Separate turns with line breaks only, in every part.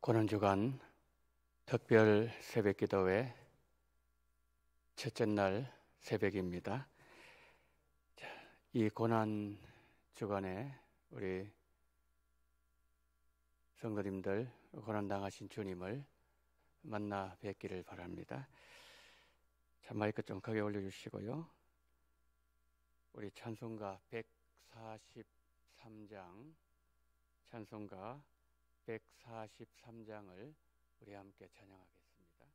고난주간 특별 새벽기도회 첫째 날 새벽입니다. 이 고난주간에 우리 성도님들 고난당하신 주님을 만나 뵙기를 바랍니다. 자, 마이크 좀 크게 올려주시고요. 우리 찬송가 143장 찬송가 143장을 우리 함께 찬양하겠습니다.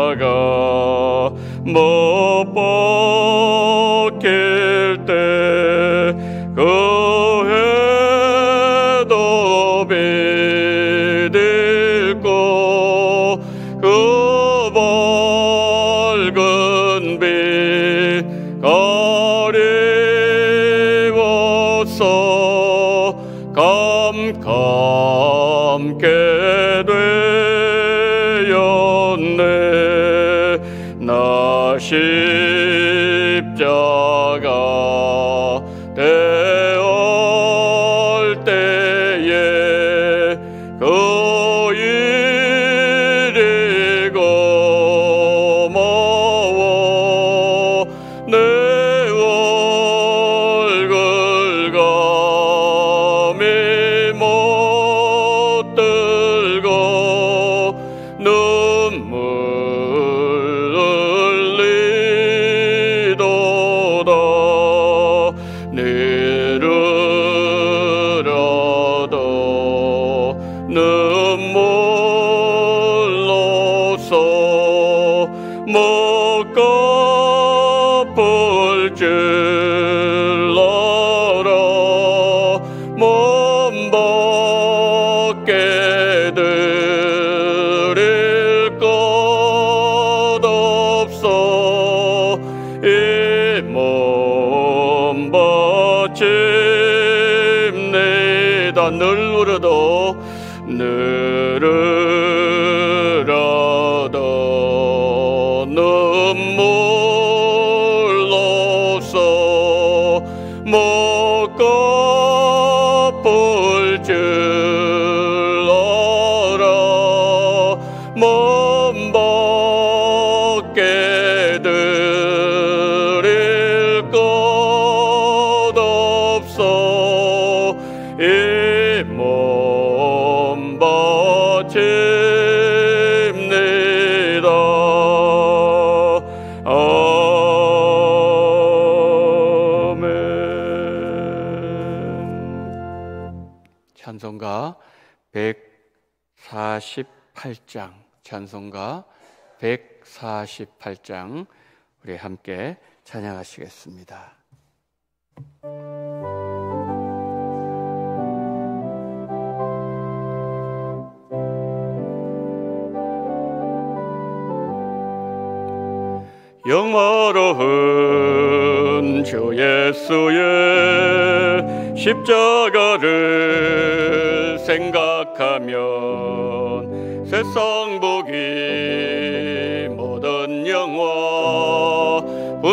십자가 못 박힐 때 그 해도 비딜고 그 밝은 빛 가리워서 깜깜게 나 십자가 대할 때에 그 일이 고마워 내 얼굴 감히 못 들고 눈물 눈물로서 못 갚을 줄 알아 몸 밖에 드릴 것 없어 이 몸 바칩니다. 늘 울어도 늘으라도 눈물로서 못 갚을 줄 알아 몸 밖에 드릴 것 없어 이 몸 바칩니다. 아멘.
찬송가 148장 찬송가 148장 우리 함께 찬양하시겠습니다.
영화로운 주 예수의 십자가를 생각하면 세상 복이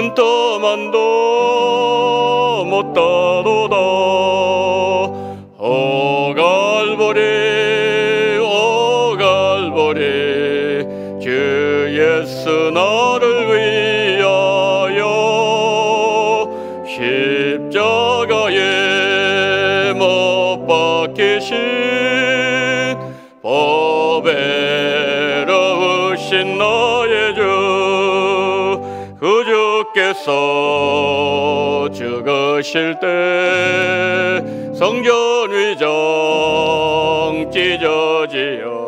문터만도 못다도다. 오 갈보리 오 갈보리 주 예수 나를 위하여 십자가에 못 박히신 보배로우신 나의 주, 그 주께서 죽으실 때 성전 위장 찢어지어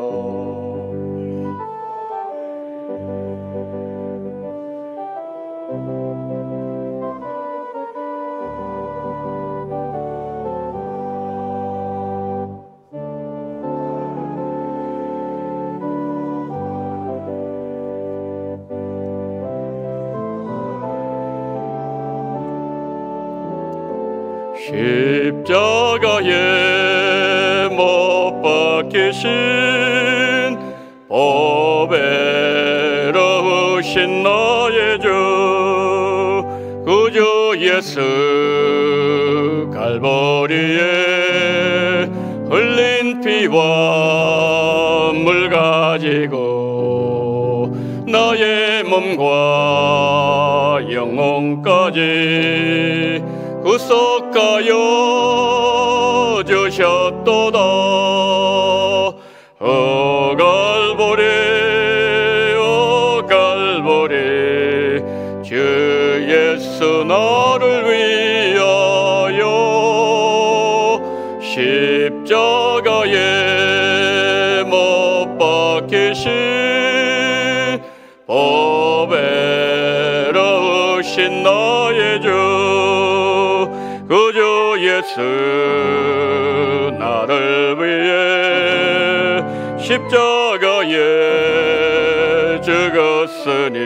십자가에 못 박히신 보배로우신 나의 주, 그 주 예수 갈보리에 흘린 피와 물 가지고 나의 몸과 영혼까지 구속하여 주셨도다. 오 갈보리 오 갈보리 주 예수 나를 위하여 십자가에 못 박히신 보배로우신 나의 주, 그 주 예수 나를 위해 십자가에 죽었으니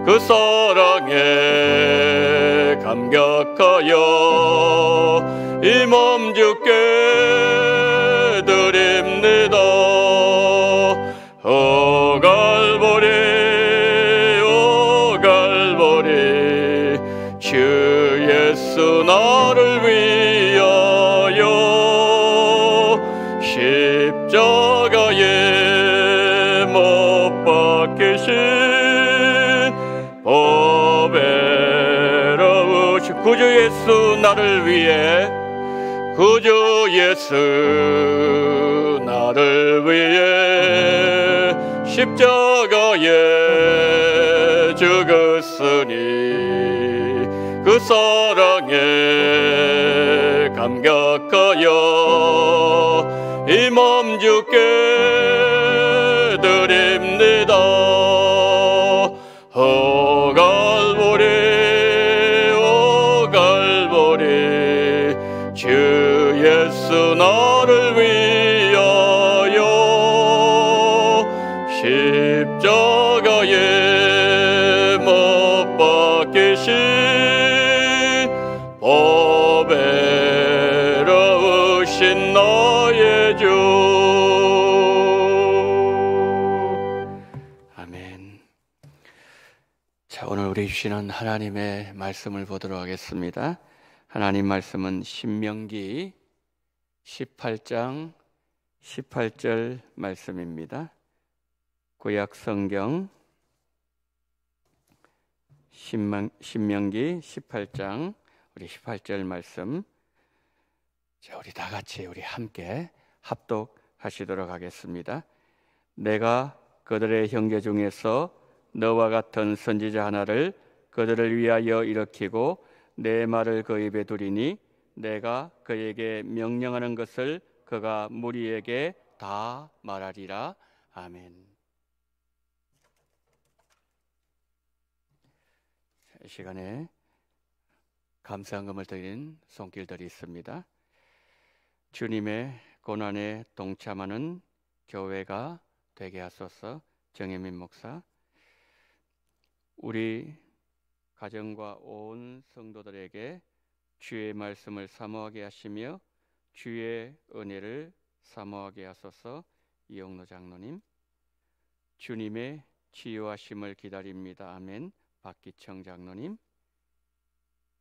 그 사랑에 감격하여 이 몸 주께 드립니다. 오 갈보리 오 갈보리 주 예수 나를 위하여 십자가에 못 박히신 보배로우신 그 주 예수 나를 위해 그 주 예수 나를 위해 십자가에 죽었으니 그 사랑에 감격하여 이 몸 주께 드립니다. 오 갈보리 오 갈보리 주 예수 나를 위하여 십자가에 못 박히신 보배로우신 나의 주.
아멘. 자, 오늘 우리 주시는 하나님의 말씀을 보도록 하겠습니다. 하나님 말씀은 신명기 18장 18절 말씀입니다. 구약 성경 신명기 18장 우리 18절 말씀. 자, 우리 다 같이 우리 함께 합독하시도록 하겠습니다. 내가 그들의 형제 중에서 너와 같은 선지자 하나를 그들을 위하여 일으키고 내 말을 그 입에 두리니 내가 그에게 명령하는 것을 그가 무리에게 다 말하리라. 아멘. 이 시간에 감사헌금을 드린 손길들이 있습니다. 주님의 고난에 동참하는 교회가 되게 하소서. 정혜민 목사, 우리 가정과 온 성도들에게 주의 말씀을 사모하게 하시며 주의 은혜를 사모하게 하소서. 이영로 장로님, 주님의 치유하심을 기다립니다. 아멘. 박기청 장로님,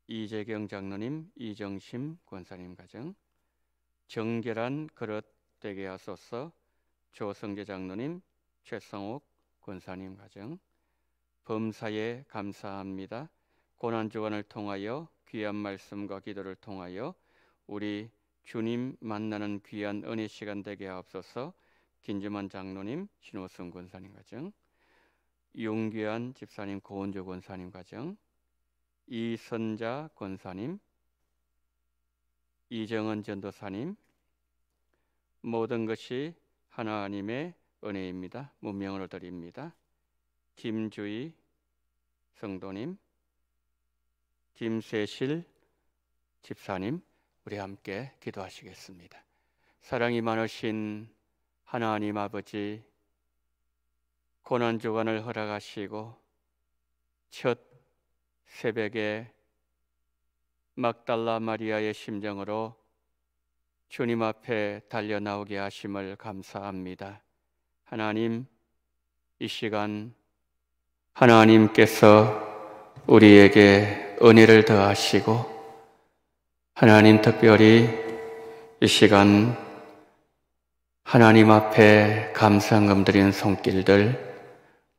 이재경 장로님, 이정심 권사님 가정, 정결한 그릇 되게 하소서 조성재 장로님, 최성옥 권사님 가정, 범사에 감사합니다. 고난주간을 통하여 귀한 말씀과 기도를 통하여 우리 주님 만나는 귀한 은혜 시간 되게 하옵소서. 김주만 장로님, 신호승 권사님 가정, 용귀한 집사님, 고은조 권사님 가정, 이선자 권사님, 이정은 전도사님, 모든 것이 하나님의 은혜입니다. 문명으로 드립니다. 김주희 성도님, 김세실 집사님, 우리 함께 기도하시겠습니다. 사랑이 많으신 하나님 아버지, 고난주간을 허락하시고 첫 새벽에 막달라 마리아의 심정으로 주님 앞에 달려 나오게 하심을 감사합니다. 하나님, 이 시간 하나님께서 우리에게 은혜를 더하시고, 하나님 특별히 이 시간 하나님 앞에 감사헌금 드리는 손길들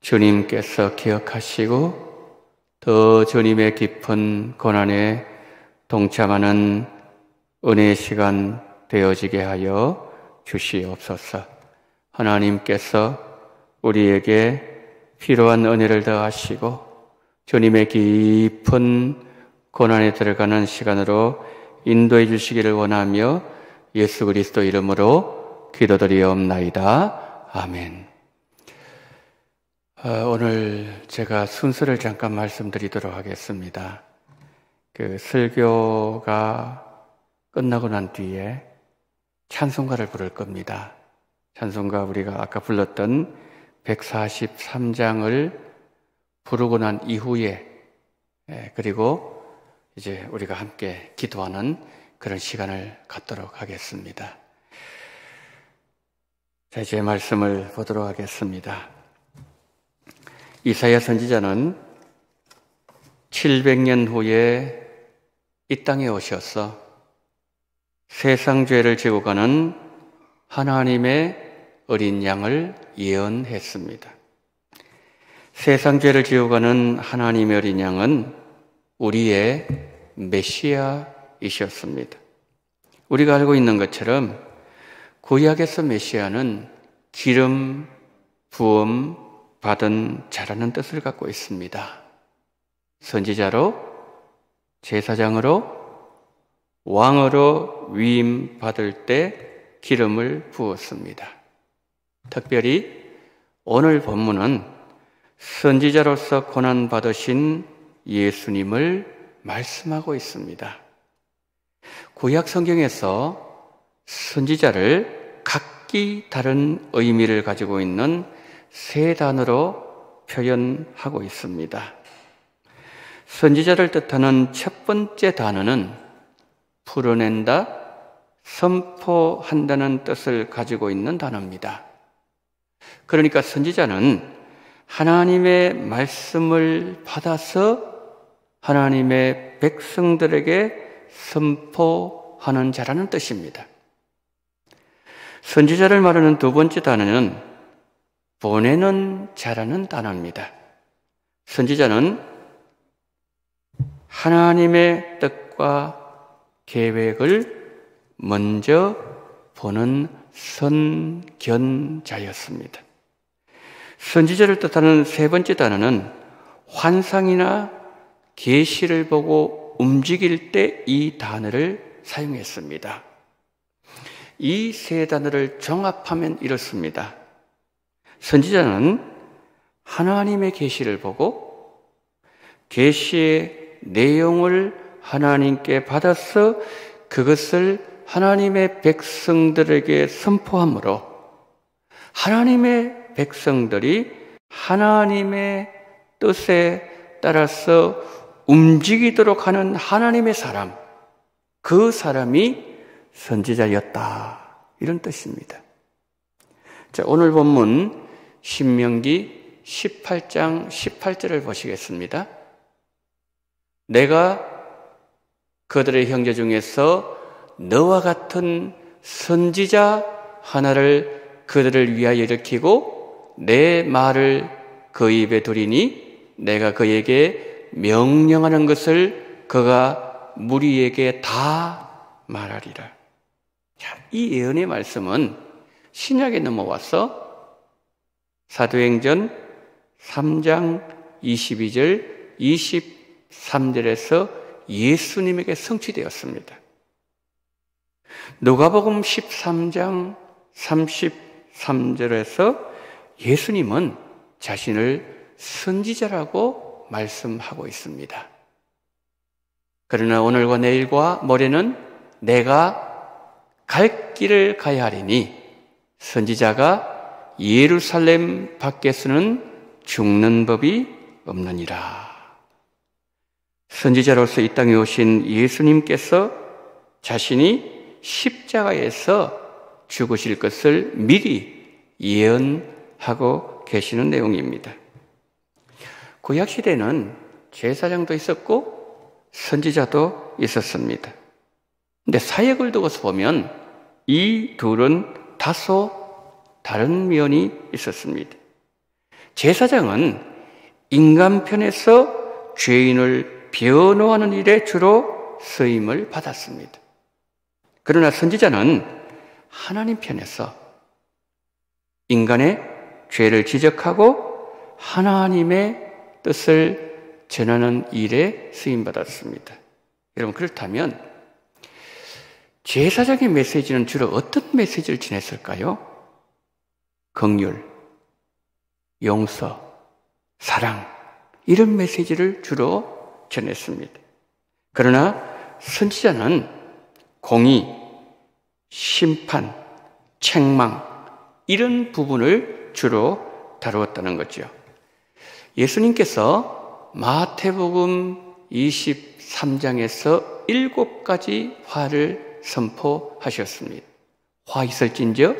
주님께서 기억하시고 더 주님의 깊은 고난에 동참하는 은혜의 시간 되어지게 하여 주시옵소서. 하나님께서 우리에게 필요한 은혜를 더하시고 주님의 깊은 고난에 들어가는 시간으로 인도해 주시기를 원하며 예수 그리스도 이름으로 기도드리옵나이다. 아멘. 오늘 제가 순서를 잠깐 말씀드리도록 하겠습니다. 설교가 끝나고 난 뒤에 찬송가를 부를 겁니다. 찬송가 우리가 아까 불렀던 143장을 부르고 난 이후에, 그리고 이제 우리가 함께 기도하는 그런 시간을 갖도록 하겠습니다. 자, 이제 말씀을 보도록 하겠습니다. 이사야 선지자는 700년 후에 이 땅에 오셔서 세상 죄를 지고 가는 하나님의 어린 양을 예언했습니다. 세상 죄를 지고 가는 하나님의 어린 양은 우리의 메시아이셨습니다. 우리가 알고 있는 것처럼 구약에서 메시아는 기름 부음 받은 자라는 뜻을 갖고 있습니다. 선지자로, 제사장으로, 왕으로 위임 받을 때 기름을 부었습니다. 특별히 오늘 본문은 선지자로서 고난 받으신 예수님을 말씀하고 있습니다. 구약 성경에서 선지자를 각기 다른 의미를 가지고 있는 세 단어로 표현하고 있습니다. 선지자를 뜻하는 첫 번째 단어는 풀어낸다, 선포한다는 뜻을 가지고 있는 단어입니다. 그러니까 선지자는 하나님의 말씀을 받아서 하나님의 백성들에게 선포하는 자라는 뜻입니다. 선지자를 말하는 두 번째 단어는 보내는 자라는 단어입니다. 선지자는 하나님의 뜻과 계획을 먼저 보는 선견자였습니다. 선지자를 뜻하는 세 번째 단어는 환상이나 계시를 보고 움직일 때 이 단어를 사용했습니다. 이 세 단어를 종합하면 이렇습니다. 선지자는 하나님의 계시를 보고 계시의 내용을 하나님께 받아서 그것을 하나님의 백성들에게 선포함으로 하나님의 백성들이 하나님의 뜻에 따라서 움직이도록 하는 하나님의 사람, 그 사람이 선지자였다, 이런 뜻입니다. 자, 오늘 본문 신명기 18장 18절을 보시겠습니다. 내가 그들의 형제 중에서 너와 같은 선지자 하나를 그들을 위하여 일으키고 내 말을 그 입에 두리니 내가 그에게 명령하는 것을 그가 무리에게 다 말하리라. 자, 이 예언의 말씀은 신약에 넘어와서 사도행전 3장 22절 23절에서 예수님에게 성취되었습니다. 누가복음 13장 33절에서 예수님은 자신을 선지자라고 말씀하고 있습니다. 그러나 오늘과 내일과 모레는 내가 갈 길을 가야 하리니 선지자가 예루살렘 밖에서는 죽는 법이 없느니라. 선지자로서 이 땅에 오신 예수님께서 자신이 십자가에서 죽으실 것을 미리 예언하고 계시는 내용입니다. 구약시대는 제사장도 있었고 선지자도 있었습니다. 근데 사역을 두고서 보면 이 둘은 다소 다른 면이 있었습니다. 제사장은 인간편에서 죄인을 변호하는 일에 주로 쓰임을 받았습니다. 그러나 선지자는 하나님 편에서 인간의 죄를 지적하고 하나님의 뜻을 전하는 일에 쓰임받았습니다. 여러분, 그렇다면 제사장의 메시지는 주로 어떤 메시지를 전했을까요? 긍휼, 용서, 사랑, 이런 메시지를 주로 전했습니다. 그러나 선지자는 공의, 심판, 책망, 이런 부분을 주로 다루었다는 거죠. 예수님께서 마태복음 23장에서 7가지 화를 선포하셨습니다. 화 있을진저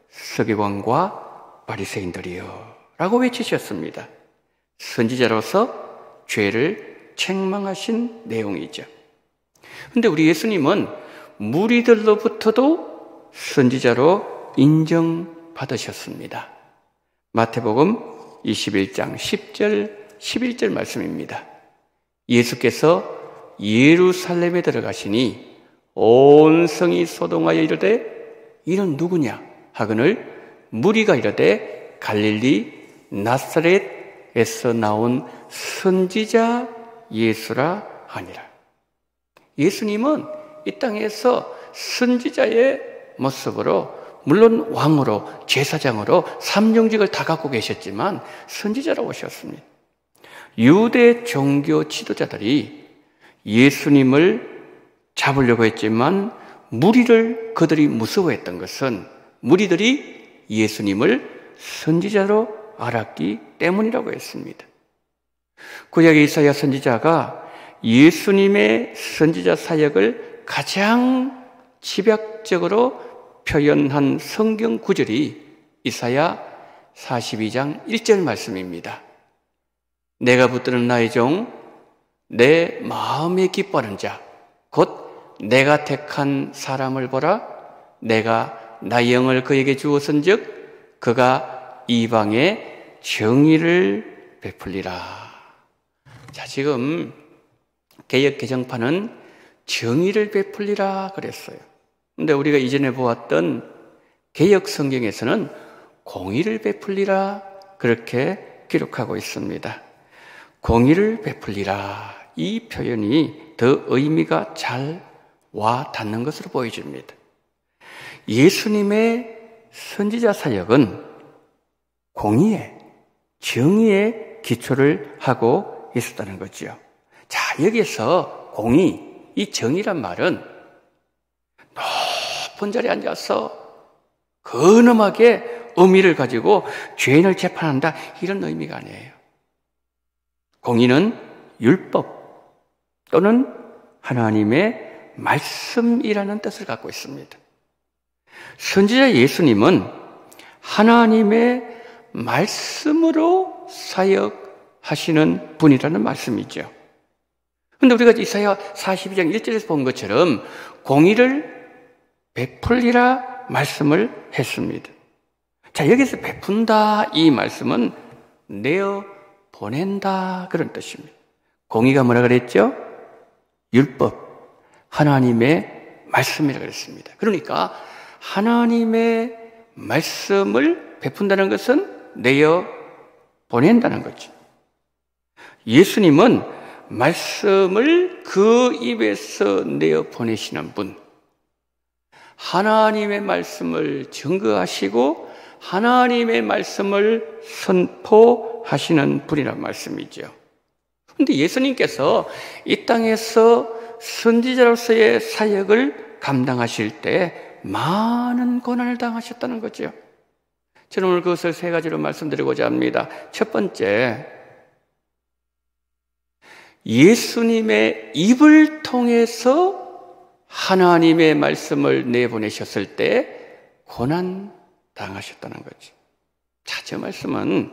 서기관과 바리새인들이여 라고 외치셨습니다. 선지자로서 죄를 책망하신 내용이죠. 그런데 우리 예수님은 무리들로부터도 선지자로 인정받으셨습니다. 마태복음 21장 10절 11절 말씀입니다. 예수께서 예루살렘에 들어가시니 온 성이 소동하여 이르되 이는 누구냐 하거늘 무리가 이르되 갈릴리 나사렛에서 나온 선지자 예수라 하니라. 예수님은 이 땅에서 선지자의 모습으로, 물론 왕으로, 제사장으로 삼종직을 다 갖고 계셨지만 선지자라고 하셨습니다. 유대 종교 지도자들이 예수님을 잡으려고 했지만 무리를 그들이 무서워했던 것은 무리들이 예수님을 선지자로 알았기 때문이라고 했습니다. 구약의 이사야 선지자가 예수님의 선지자 사역을 가장 집약적으로 표현한 성경 구절이 이사야 42장 1절 말씀입니다. 내가 붙드는 나의 종, 내 마음에 기뻐하는 자, 곧 내가 택한 사람을 보라. 내가 나의 영을 그에게 주었은즉 그가 이방에 정의를 베풀리라. 자, 지금 개역 개정판은 정의를 베풀리라 그랬어요. 근데 우리가 이전에 보았던 개역 성경에서는 공의를 베풀리라 그렇게 기록하고 있습니다. 공의를 베풀리라, 이 표현이 더 의미가 잘 와 닿는 것으로 보여집니다. 예수님의 선지자 사역은 공의에, 정의에 기초를 하고 있었다는 거죠. 자, 여기서 공의, 이 정의란 말은 높은 자리에 앉아서 근엄하게 의미를 가지고 죄인을 재판한다, 이런 의미가 아니에요. 공의는 율법 또는 하나님의 말씀이라는 뜻을 갖고 있습니다. 선지자 예수님은 하나님의 말씀으로 사역하시는 분이라는 말씀이죠. 그런데 우리가 이사야 42장 1절에서 본 것처럼 공의를 베풀리라 말씀을 했습니다. 자, 여기서 베푼다 이 말씀은 내어 보낸다 그런 뜻입니다. 공의가 뭐라 그랬죠? 율법, 하나님의 말씀이라 그랬습니다. 그러니까 하나님의 말씀을 베푼다는 것은 내어 보낸다는 거죠. 예수님은 말씀을 그 입에서 내어 보내시는 분, 하나님의 말씀을 증거하시고 하나님의 말씀을 선포하시는 분이란 말씀이죠. 그런데 예수님께서 이 땅에서 선지자로서의 사역을 감당하실 때 많은 고난을 당하셨다는 거죠. 저는 오늘 그것을 세 가지로 말씀드리고자 합니다. 첫 번째, 예수님의 입을 통해서 하나님의 말씀을 내보내셨을 때 고난 당하셨다는 거죠. 자, 저 말씀은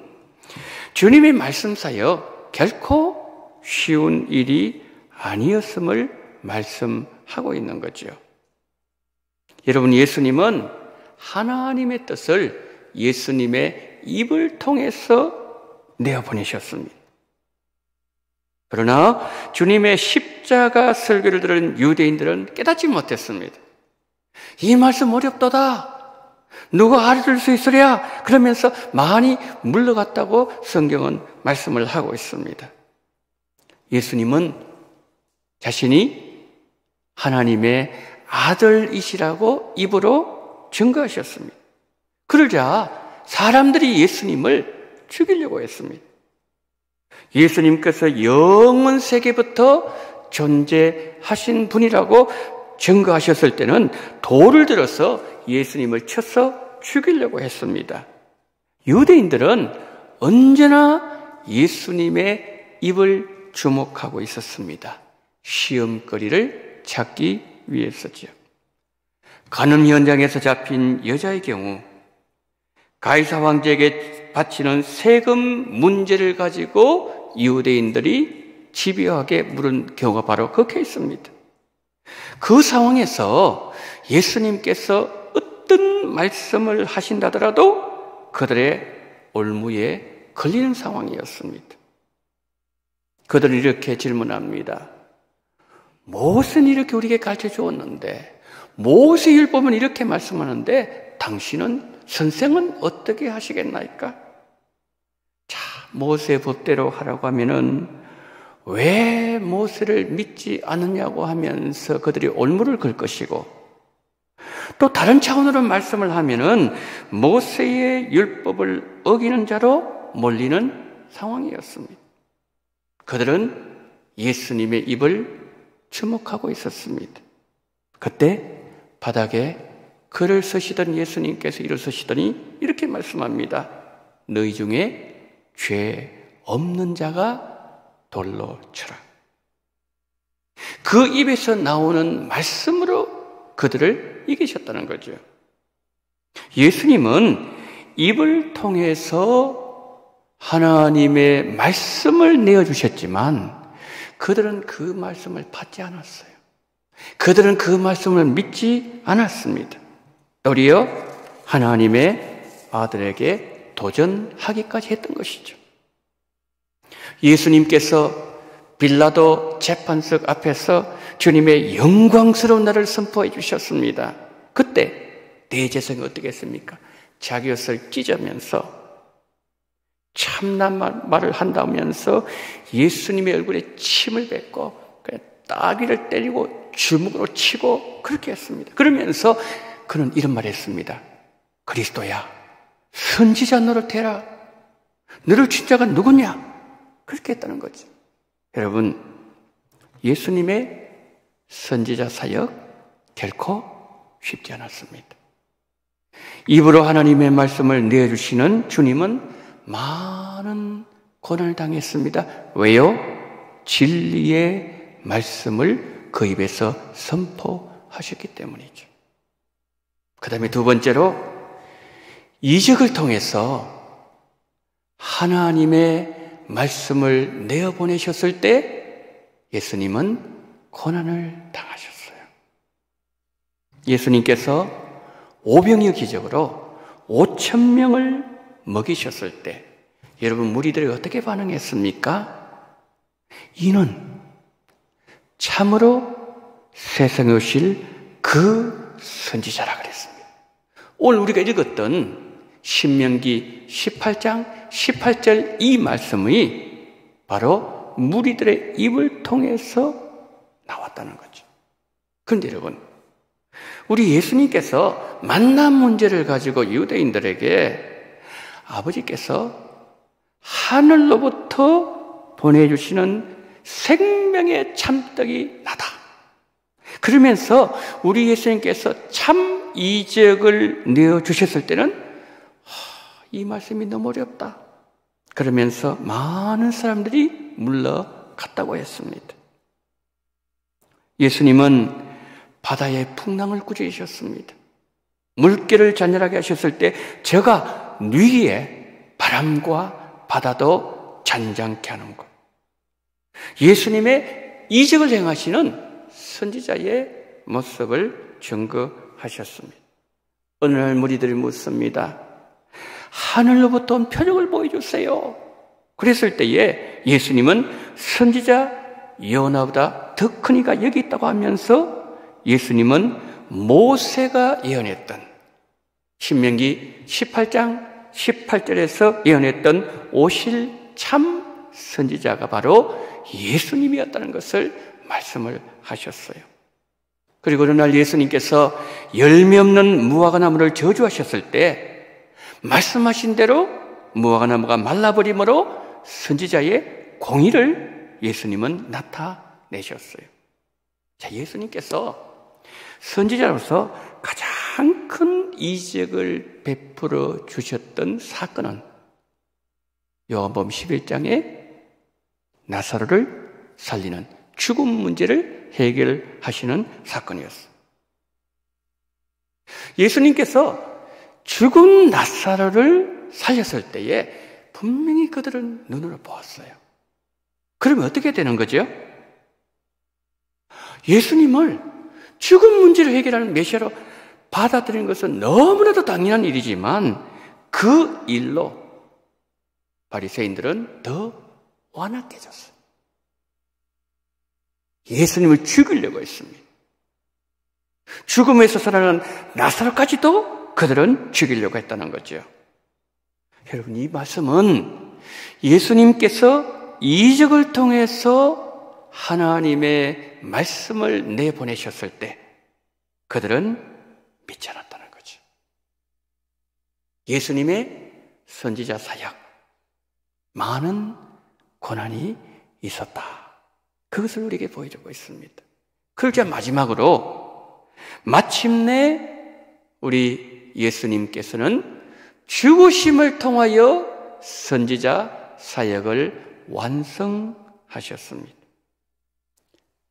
주님의 말씀 사역 결코 쉬운 일이 아니었음을 말씀하고 있는 거죠. 여러분, 예수님은 하나님의 뜻을 예수님의 입을 통해서 내어보내셨습니다. 그러나 주님의 십자가 설교를 들은 유대인들은 깨닫지 못했습니다. 이 말씀 어렵도다. 누가 알아들 수 있으랴? 그러면서 많이 물러갔다고 성경은 말씀을 하고 있습니다. 예수님은 자신이 하나님의 아들이시라고 입으로 증거하셨습니다. 그러자 사람들이 예수님을 죽이려고 했습니다. 예수님께서 영원 세계부터 존재하신 분이라고 증거하셨을 때는 돌을 들어서 예수님을 쳐서 죽이려고 했습니다. 유대인들은 언제나 예수님의 입을 주목하고 있었습니다. 시험거리를 찾기 위해서죠. 간음 현장에서 잡힌 여자의 경우 가이사 황제에게 바치는 세금 문제를 가지고 유대인들이 집요하게 물은 경우가 바로 그 케이스입니다. 그 상황에서 예수님께서 어떤 말씀을 하신다더라도 그들의 올무에 걸리는 상황이었습니다. 그들은 이렇게 질문합니다. 모세는 이렇게 우리에게 가르쳐 주었는데, 모세 율법은 이렇게 말씀하는데 당신은 선생은 어떻게 하시겠나이까? 자, 모세 법대로 하라고 하면은 왜 모세를 믿지 않느냐고 하면서 그들이 올무를 걸 것이고, 또 다른 차원으로 말씀을 하면은 모세의 율법을 어기는 자로 몰리는 상황이었습니다. 그들은 예수님의 입을 주목하고 있었습니다. 그때 바닥에 글을 쓰시던 예수님께서 일어서시더니 이렇게 말씀합니다. 너희 중에 죄 없는 자가 돌로 쳐라. 그 입에서 나오는 말씀으로 그들을 이기셨다는 거죠. 예수님은 입을 통해서 하나님의 말씀을 내어주셨지만 그들은 그 말씀을 받지 않았어요. 그들은 그 말씀을 믿지 않았습니다. 도리어 하나님의 아들에게 도전하기까지 했던 것이죠. 예수님께서 빌라도 재판석 앞에서 주님의 영광스러운 날을 선포해 주셨습니다. 그때 대제사장이 어떻게 했습니까? 자기 옷을 찢으면서 참난 말을 한다면서 예수님의 얼굴에 침을 뱉고 그냥 따귀를 때리고 주먹으로 치고 그렇게 했습니다. 그러면서 그는 이런 말을 했습니다. 그리스도야, 선지자 노릇해라. 너를 친 자가 누구냐? 그렇게 했다는 거죠. 여러분, 예수님의 선지자 사역 결코 쉽지 않았습니다. 입으로 하나님의 말씀을 내어주시는 주님은 많은 고난을 당했습니다. 왜요? 진리의 말씀을 그 입에서 선포하셨기 때문이죠. 그 다음에 두 번째로 이적을 통해서 하나님의 말씀을 내어보내셨을 때 예수님은 고난을 당하셨어요. 예수님께서 오병이어 기적으로 5,000명을 먹이셨을 때 여러분 무리들이 어떻게 반응했습니까? 이는 참으로 세상에 오실 그 선지자라 그랬습니다. 오늘 우리가 읽었던 신명기 18장 18절 이 말씀이 바로 무리들의 입을 통해서 나왔다는 거죠. 그런데 여러분, 우리 예수님께서 만남 문제를 가지고 유대인들에게 아버지께서 하늘로부터 보내주시는 생명의 참떡이 나다. 그러면서 우리 예수님께서 참 이적을 내어주셨을 때는 이 말씀이 너무 어렵다. 그러면서 많은 사람들이 물러갔다고 했습니다. 예수님은 바다의 풍랑을 꾸짖으셨습니다. 물결을 잔잔하게 하셨을 때 저가 위에 바람과 바다도 잔잔케 하는 것. 예수님의 이적을 행하시는 선지자의 모습을 증거하셨습니다. 어느 날 무리들이 묻습니다. 하늘로부터 온 표적을 보여주세요. 그랬을 때에 예수님은 선지자 요나보다 더 큰 이가 여기 있다고 하면서 예수님은 모세가 예언했던 신명기 18장 18절에서 예언했던 오실 참 선지자가 바로 예수님이었다는 것을 말씀을 하셨어요. 그리고 어느 날 예수님께서 열매 없는 무화과 나무를 저주하셨을 때 말씀하신 대로 무화과 나무가 말라버림으로 선지자의 공의를 예수님은 나타내셨어요. 자, 예수님께서 선지자로서 가장 큰 이적을 베풀어 주셨던 사건은 요한복음 11장에 나사로를 살리는 죽음 문제를 해결하시는 사건이었어요. 예수님께서 죽은 나사로를 살렸을 때에 분명히 그들은 눈으로 보았어요. 그러면 어떻게 되는 거죠? 예수님을 죽음 문제를 해결하는 메시아로 받아들이는 것은 너무나도 당연한 일이지만 그 일로 바리새인들은 더 완악해졌어요. 예수님을 죽이려고 했습니다. 죽음에서 살아난 나사로까지도 그들은 죽이려고 했다는 거죠. 여러분, 이 말씀은 예수님께서 이적을 통해서 하나님의 말씀을 내보내셨을 때 그들은 믿지 않았다는 거죠. 예수님의 선지자 사역, 많은 고난이 있었다. 그것을 우리에게 보여주고 있습니다. 그러자 마지막으로 마침내 우리 예수님께서는 죽으심을 통하여 선지자 사역을 완성하셨습니다.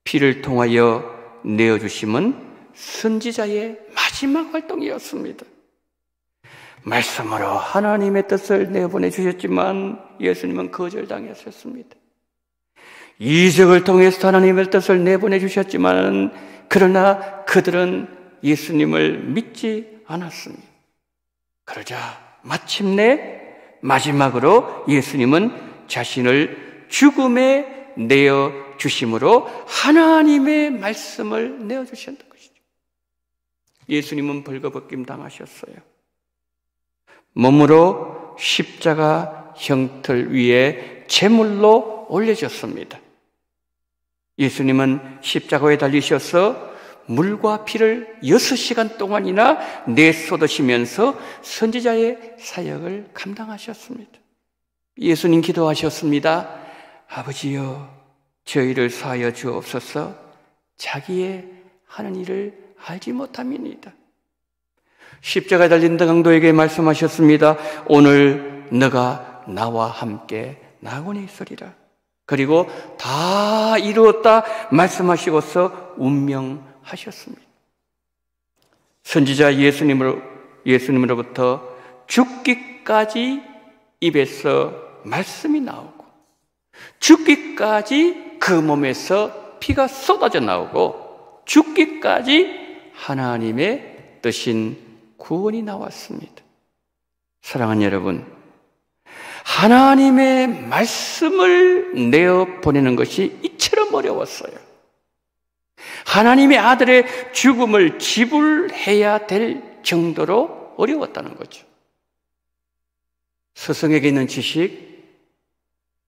피를 통하여 내어주심은 선지자의 마지막 활동이었습니다. 말씀으로 하나님의 뜻을 내보내 주셨지만 예수님은 거절당했었습니다. 이적을 통해서 하나님의 뜻을 내보내 주셨지만 그러나 그들은 예수님을 믿지 않았습니다. 그러자 마침내 마지막으로 예수님은 자신을 죽음에 내어 주심으로 하나님의 말씀을 내어 주셨던 것이죠. 예수님은 벌거벗김 당하셨어요. 몸으로 십자가 형틀 위에 제물로 올려졌습니다. 예수님은 십자가에 달리셔서 물과 피를 6시간 동안이나 내쏟으시면서 선지자의 사역을 감당하셨습니다. 예수님 기도하셨습니다. 아버지여, 저희를 사하여 주옵소서. 자기의 하는 일을 알지 못함이니이다. 십자가에 달린 강도에게 말씀하셨습니다. 오늘 너가 나와 함께 낙원에 있으리라. 그리고 다 이루었다 말씀하시고서 운명하셨습니다. 선지자 예수님으로부터 죽기까지 입에서 말씀이 나오고 죽기까지 그 몸에서 피가 쏟아져 나오고 죽기까지 하나님의 뜻인 구원이 나왔습니다. 사랑하는 여러분, 하나님의 말씀을 내어 보내는 것이 이처럼 어려웠어요. 하나님의 아들의 죽음을 지불해야 될 정도로 어려웠다는 거죠. 스승에게 있는 지식,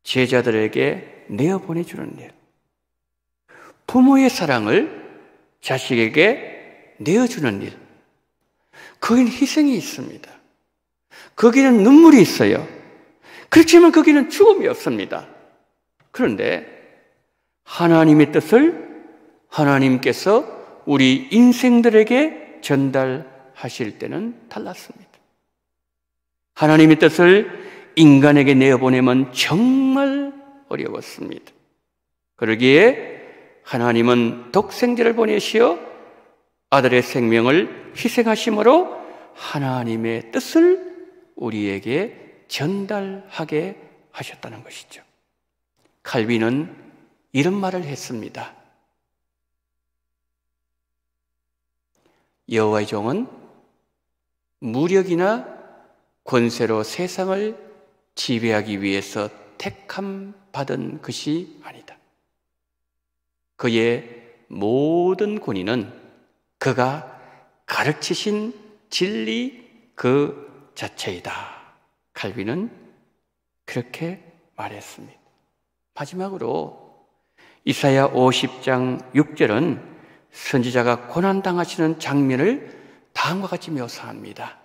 제자들에게 내어 보내주는 일, 부모의 사랑을 자식에게 내어주는 일, 거기는 희생이 있습니다. 거기는 눈물이 있어요. 그렇지만 거기는 죽음이 없습니다. 그런데 하나님의 뜻을 하나님께서 우리 인생들에게 전달하실 때는 달랐습니다. 하나님의 뜻을 인간에게 내어보내면 정말 어려웠습니다. 그러기에 하나님은 독생자를 보내시어 아들의 생명을 희생하심으로 하나님의 뜻을 우리에게 전달하게 하셨다는 것이죠. 칼빈은 이런 말을 했습니다. 여호와의 종은 무력이나 권세로 세상을 지배하기 위해서 택함 받은 것이 아니다. 그의 모든 권위는 그가 가르치신 진리 그 자체이다. 칼빈은 그렇게 말했습니다. 마지막으로 이사야 50장 6절은 선지자가 고난당하시는 장면을 다음과 같이 묘사합니다.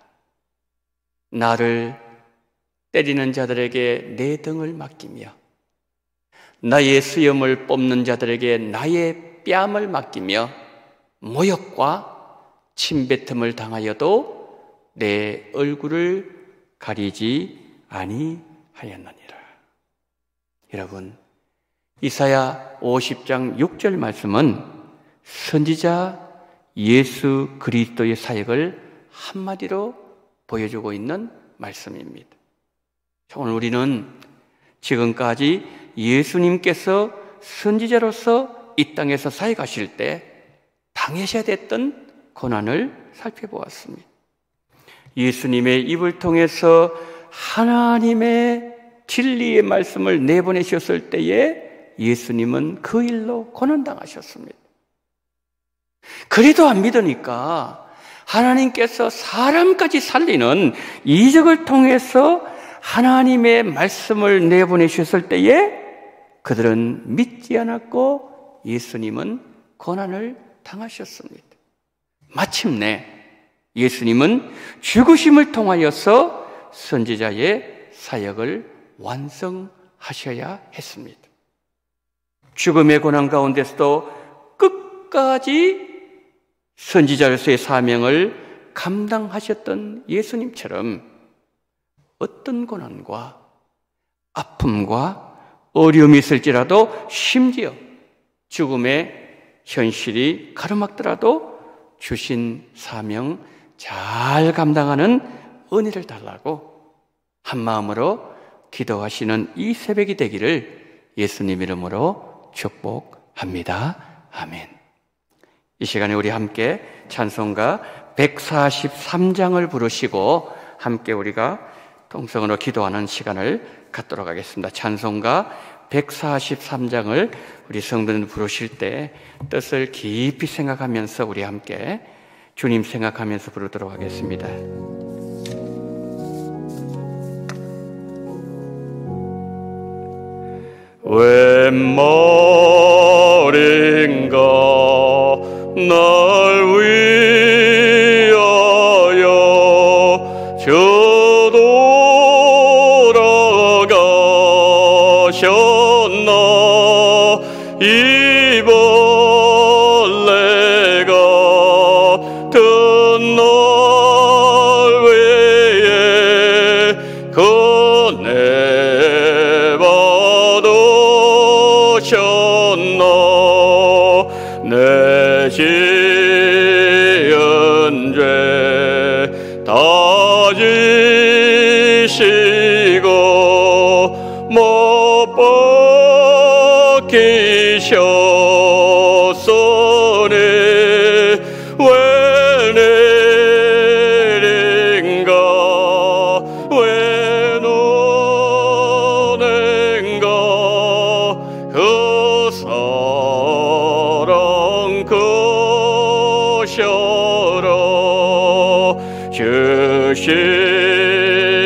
나를 때리는 자들에게 내 등을 맡기며 나의 수염을 뽑는 자들에게 나의 뺨을 맡기며 모욕과 침뱉음을 당하여도 내 얼굴을 가리지 아니하였느니라. 여러분, 이사야 50장 6절 말씀은 선지자 예수 그리스도의 사역을 한마디로 보여주고 있는 말씀입니다. 오늘 우리는 지금까지 예수님께서 선지자로서 이 땅에서 사역하실 때 당하셔야 됐던 고난을 살펴보았습니다. 예수님의 입을 통해서 하나님의 진리의 말씀을 내보내셨을 때에 예수님은 그 일로 고난당하셨습니다. 그래도 안 믿으니까 하나님께서 사람까지 살리는 이적을 통해서 하나님의 말씀을 내보내셨을 때에 그들은 믿지 않았고 예수님은 고난을 당하셨습니다. 마침내 예수님은 죽으심을 통하여서 선지자의 사역을 완성하셔야 했습니다. 죽음의 고난 가운데서도 끝까지 선지자로서의 사명을 감당하셨던 예수님처럼 어떤 고난과 아픔과 어려움이 있을지라도 심지어 죽음의 현실이 가로막더라도 주신 사명 잘 감당하는 은혜를 달라고 한마음으로 기도하시는 이 새벽이 되기를 예수님 이름으로 축복합니다. 아멘. 이 시간에 우리 함께 찬송가 143장을 부르시고 함께 우리가 통성으로 기도하는 시간을 갖도록 하겠습니다. 찬송가 143장을 우리 성도들 부르실 때 뜻을 깊이 생각하면서 우리 함께 주님 생각하면서 부르도록 하겠습니다.
웬 말인가 날 위하여 저돌아가셨나 이 벌레가 든 날 외에 건네받으셨나 내 지은 죄 다 지시고 박히셨소니 왜 내린가 왜 노는가 그 사랑 그셔라 주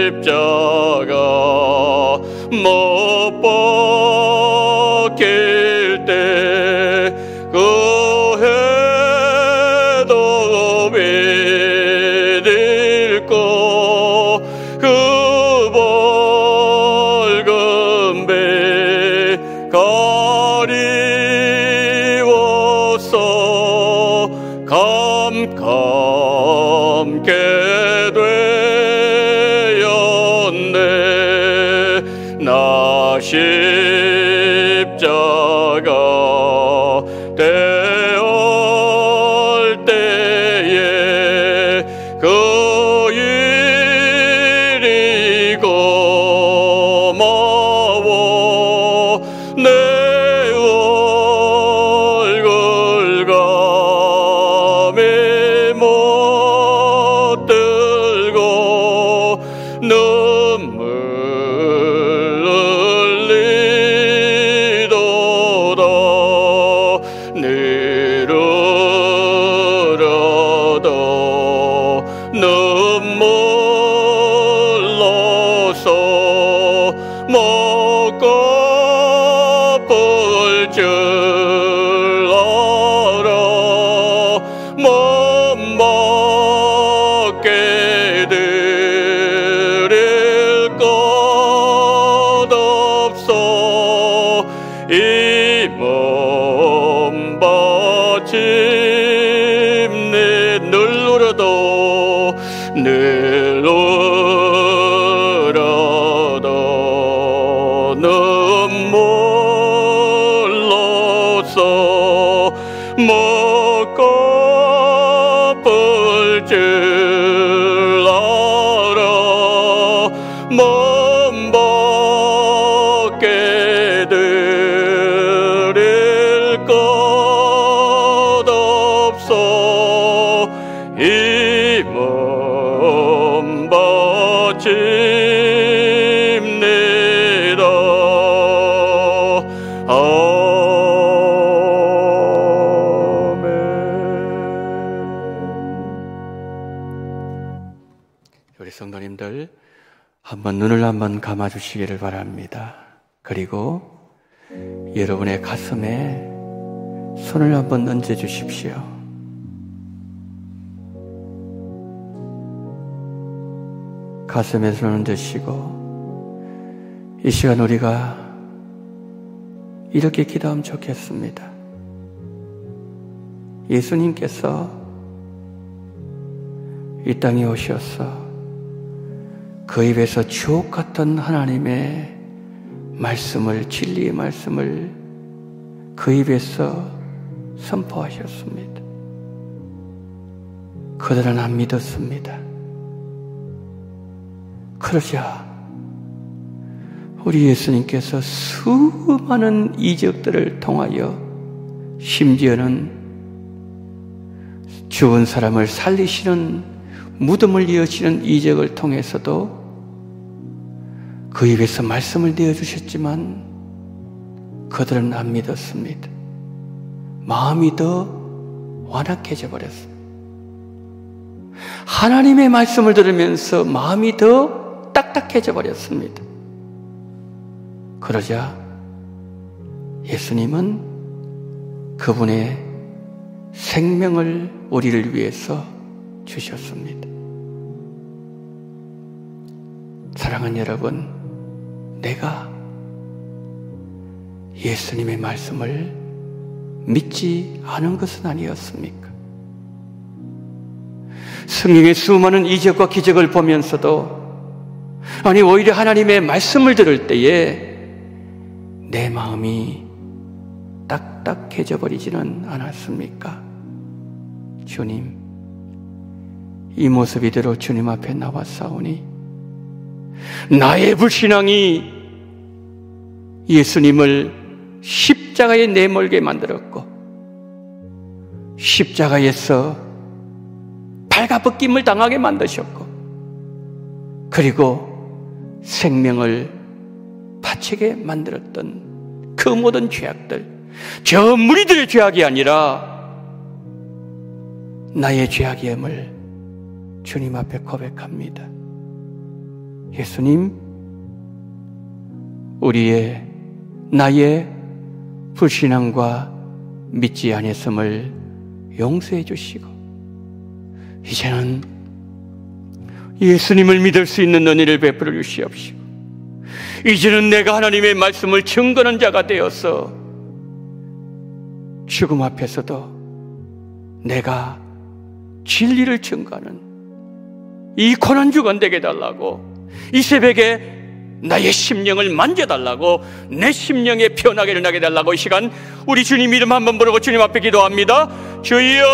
십자가 못 박힐 때 그 해도 믿을까 그 밝은 배 가리워서 캄캄게 되었네 나 십자가 대할 때에 그 일이 고마워 내 얼굴 감히 못 들고 눈물 흘리도다 내려라도 눈물로서 못 갚을 줄 알아 못 받게 드릴 것 없어 이 몸 바칩네 늘 울어도 늘 울어도 눈물로서 못 갚을 줄 알아 못 받게 드릴 것 없어 이 몸 바칩니다 우리 성도님들 한번 눈을 한번 감아주시기를 바랍니다. 그리고 여러분의 가슴에 손을 한번 얹어주십시오. 가슴에 손을 얹으시고 이 시간 우리가 이렇게 기도하면 좋겠습니다. 예수님께서 이 땅에 오셔서 그 입에서 주옥 같은 하나님의 말씀을, 진리의 말씀을 그 입에서 선포하셨습니다. 그들은 안 믿었습니다. 그러자 우리 예수님께서 수많은 이적들을 통하여 심지어는 죽은 사람을 살리시는 무덤을 여시는 이적을 통해서도 그 입에서 말씀을 내어주셨지만 그들은 안 믿었습니다. 마음이 더 완악해져 버렸습니다. 하나님의 말씀을 들으면서 마음이 더 딱딱해져 버렸습니다. 그러자 예수님은 그분의 생명을 우리를 위해서 주셨습니다. 사랑하는 여러분, 내가 예수님의 말씀을 믿지 않은 것은 아니었습니까? 성경의 수많은 이적과 기적을 보면서도 아니 오히려 하나님의 말씀을 들을 때에 내 마음이 딱딱해져 버리지는 않았습니까? 주님, 이 모습 이대로 주님 앞에 나왔사오니 나의 불신앙이
예수님을 십자가에 내몰게 만들었고, 십자가에서 발가벗김을 당하게 만드셨고, 그리고 생명을 바치게 만들었던 그 모든 죄악들, 저 무리들의 죄악이 아니라 나의 죄악임을 주님 앞에 고백합니다. 예수님, 나의 불신앙과 믿지 아니했음을 용서해 주시고, 이제는 예수님을 믿을 수 있는 은혜를 베풀어 주시옵시고, 이제는 내가 하나님의 말씀을 증거하는 자가 되어서 죽음 앞에서도 내가 진리를 증거하는 이 고난주간 되게 해달라고, 이 새벽에 나의 심령을 만져달라고, 내 심령에 변하게 일어나게 해달라고 이 시간 우리 주님 이름 한번 부르고 주님 앞에 기도합니다. 주여,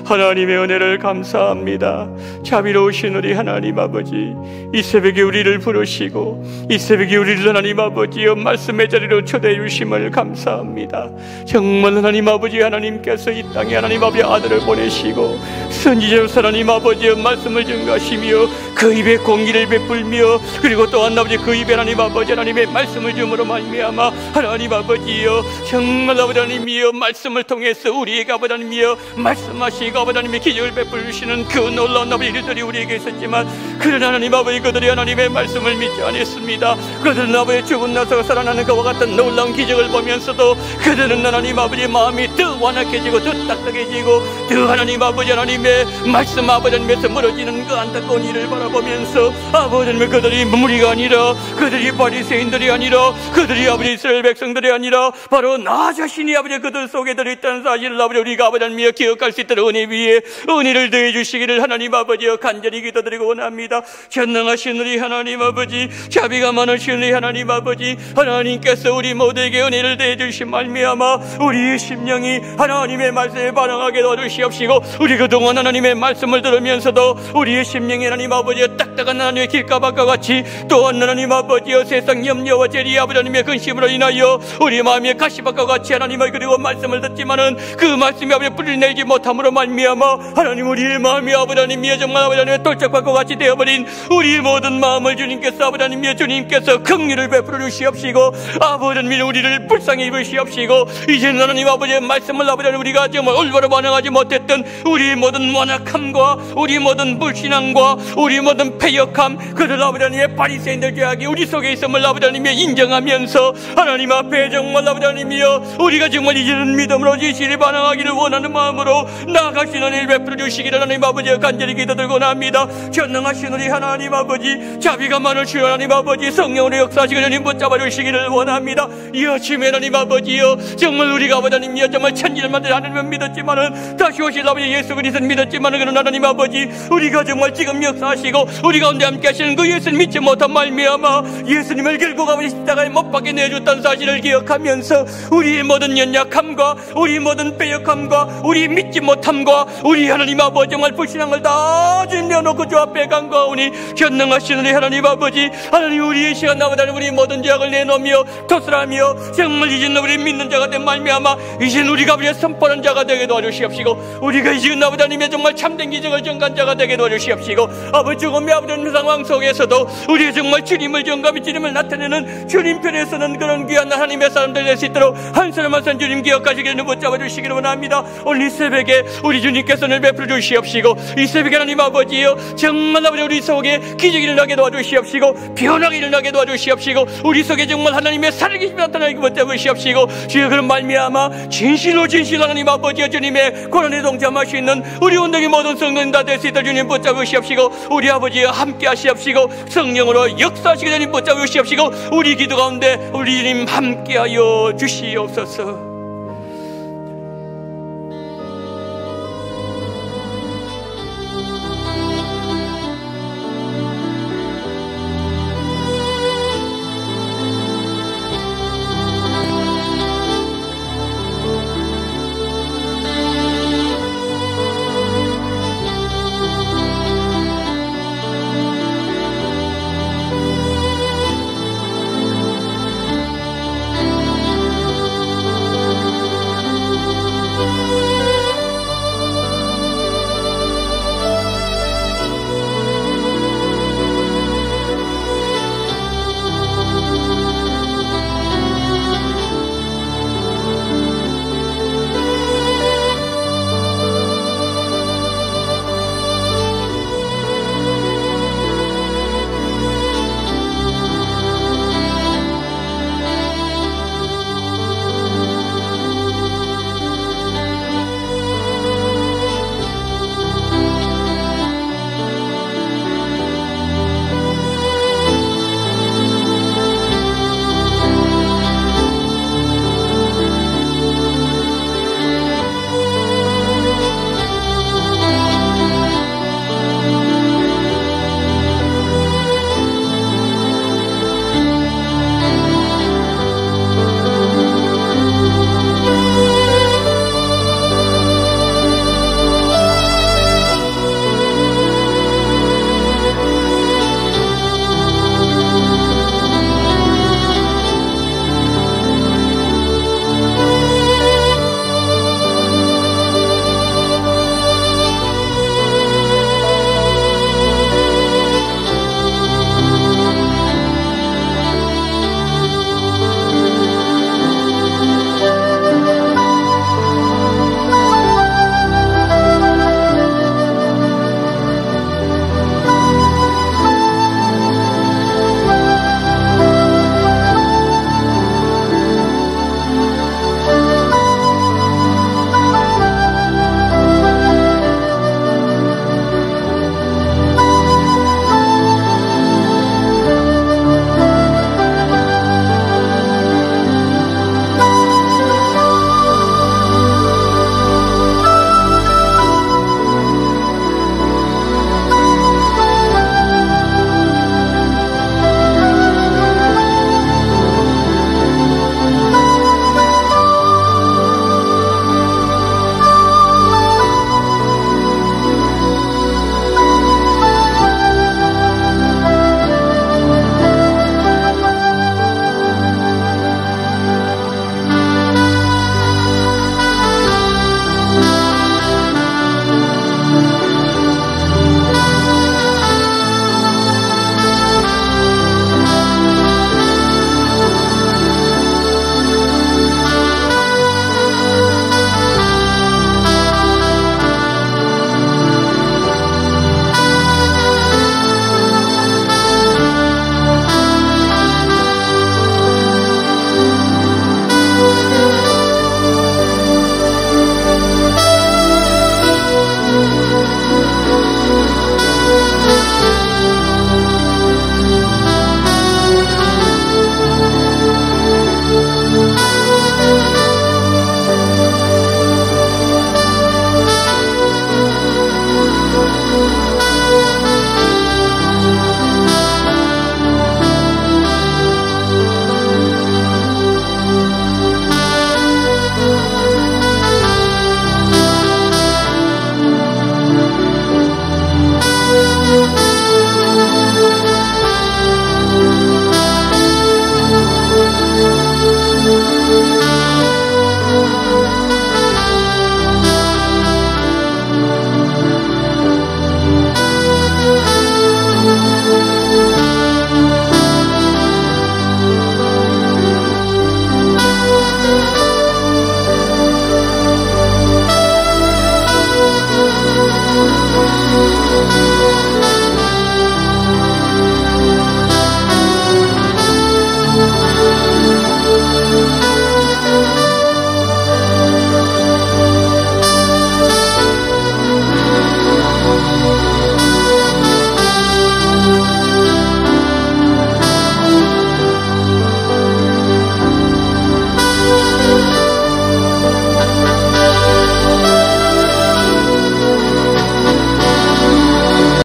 하나님의 은혜를 감사합니다. 자비로우신 우리 하나님 아버지, 이 새벽에 우리를 부르시고 이 새벽에 우리를 하나님 아버지여 말씀의 자리로 초대해 주심을 감사합니다. 정말 하나님 아버지, 하나님께서 이 땅에 하나님 아버지 아들을 보내시고 선지자로서 하나님 아버지여 말씀을 증거하시며 그 입에 공기를 베풀며, 그리고 또한 아버지 그 입에 하나님 아버지 하나님의 말씀을 줌으로 말미암아 하나님 아버지여 정말 아버지 하나님이여 말씀을 통해서 우리에게 아버지 하나님이여 말씀하시고 아버지 하나님의 기적을 베풀으시는 그 놀라운 아버지 일들이 우리에게 있었지만, 그러나 하나님 아버지 그들이 하나님의 말씀을 믿지 않았습니다. 그들은 아버지 죽은 나서 살아나는 그와 같은 놀라운 기적을 보면서도 그들은 하나님 아버지 마음이 더 완악해지고 더 딱딱해지고 더 하나님 아버지 하나님의 말씀 아버지 하나님에서 멀어지는 그 안타까운 일을 바라보면서 아버지 하나님 그들이 무리가 아니라, 그들이 바리새인들이 아니라, 그들이 아버지 이스라엘 백성들이 아니라 바로 나 자신이 아버지 그들 속에 들어있다는 사실을 아버지 우리가 아버지 하나님이여 기억할 수 있도록 은혜 위에 은혜를 더해 주시기를 하나님 아버지여 간절히 기도드리고 원합니다. 전능하신 우리 하나님 아버지, 자비가 많으신 우리 하나님 아버지, 하나님께서 우리 모두에게 은혜를 더해 주신 말미암아 우리의 심령이 하나님의 말씀에 반응하게 도와주시옵시고, 우리 그동안 하나님의 말씀을 들으면서도 우리의 심령이 하나님 아버지여 딱딱한 하나님의 길가방과 같이, 또한 하나님 아버지여 세상 염려와 재리 아버지 하나님의 근심으로 인하여 우리 마음의 가시밭과 같이 하나님의 그리고 말씀을 듣지만은 그 말씀이 아버지 뿌리를 내지 못함으로 말미암아 하나님 우리의 마음이 아버지 하나님이여 정말 아버지 하나님의 돌짝밭과 같이 되어버린 우리의 모든 마음을 주님께서 아버지 하나님이여 주님께서 긍휼을 베풀어 주시옵시고, 아버지 하나님 우리를 불쌍히 입으시옵시고, 이제는 하나님 아버지의 말씀을 아버지 하나님 우리가 정말 올바로 반응하지 못했던 우리의 모든 완악함과 우리 모든 불신앙과 우리 모든 패역함, 그들 아버지 하나님의 바리새인들 죄악이 우리 속에 있음을 아버지 하나님의 인정하면서 하나님 앞에 정말 아버지 하나님이여 우리가 정말 이제는 믿음으로 진실에 반응하기를 원하는 마음으로 나아가신 은혜를 베풀어 주시기를 하나님 아버지여 간절히 기도드리고 합니다. 전능하신 우리 하나님 아버지, 자비가 많으신 하나님 아버지, 성령으로 역사하시고 주님 붙잡아 주시기를 원합니다. 이 아침에 하나님 아버지여 정말 우리가 아버지 하나님이여 정말 천지를 만든 하나님을 믿었지만은 다시 오실 아버지 예수 그리스도를 믿었지만은 그런 하나님 아버지 우리가 정말 지금 역사하시고 우리 가운데 함께 하시는 그 예수를 믿지 못한 말미암아 예수님을 결국 아버지 십자가에 못 박게 내줬다는 사실을 기억하면서 우리의 모든 연약함과 우리 모든 빼역함과 우리 믿지 못함과 우리 하나님 아버지 정말 불신앙을 다 내어놓고 주 앞에 간과하오니 전능하신 우리 하나님 아버지, 하나님 우리의 시간 나보다 우리 모든 죄악을 내놓으며 토설하며 정말 이제는 우리 믿는 자가 된 말미암아 이제는 우리가 우리의 선포하는 자가 되게 도와주시옵시고, 우리가 이제는 나보다님의 정말 참된 기적을 전가한 자가 되게 도와주시옵시고, 아버지 죽음의 아버지 상황 속에서도 우리의 정말 주님을 전가하며 주님을 나타내는 주님 편에 서는 그런 귀한 하나님의 사람들 될 수 있도록 한 사람 한 사람 주님 기억하시기를 붙잡아 주시기를 원합니다. 오늘 이 새벽에 우리 주님께서는 베풀어 주시옵시고, 이 새벽에 하나님 아버지여 정말 아버지 우리 속에 기적이 일어나게 도와주시옵시고, 변화가 일어나게 도와주시옵시고, 우리 속에 정말 하나님의 살아계심이 나타나게 붙잡으시옵시고, 주여 그런 말미암아 진실로 진실 하나님 아버지여 주님의 고난에 동참할 수 있는 우리 온전히 모든 성도님 다 될 수 있도록 주님 붙잡으시옵시고, 우리 아버지여 함께 하시옵시고 성령으로 역사하시게 주님 붙잡으시옵시고, 우리 기도 가운데 우리 주님 함께하여 주시옵소서.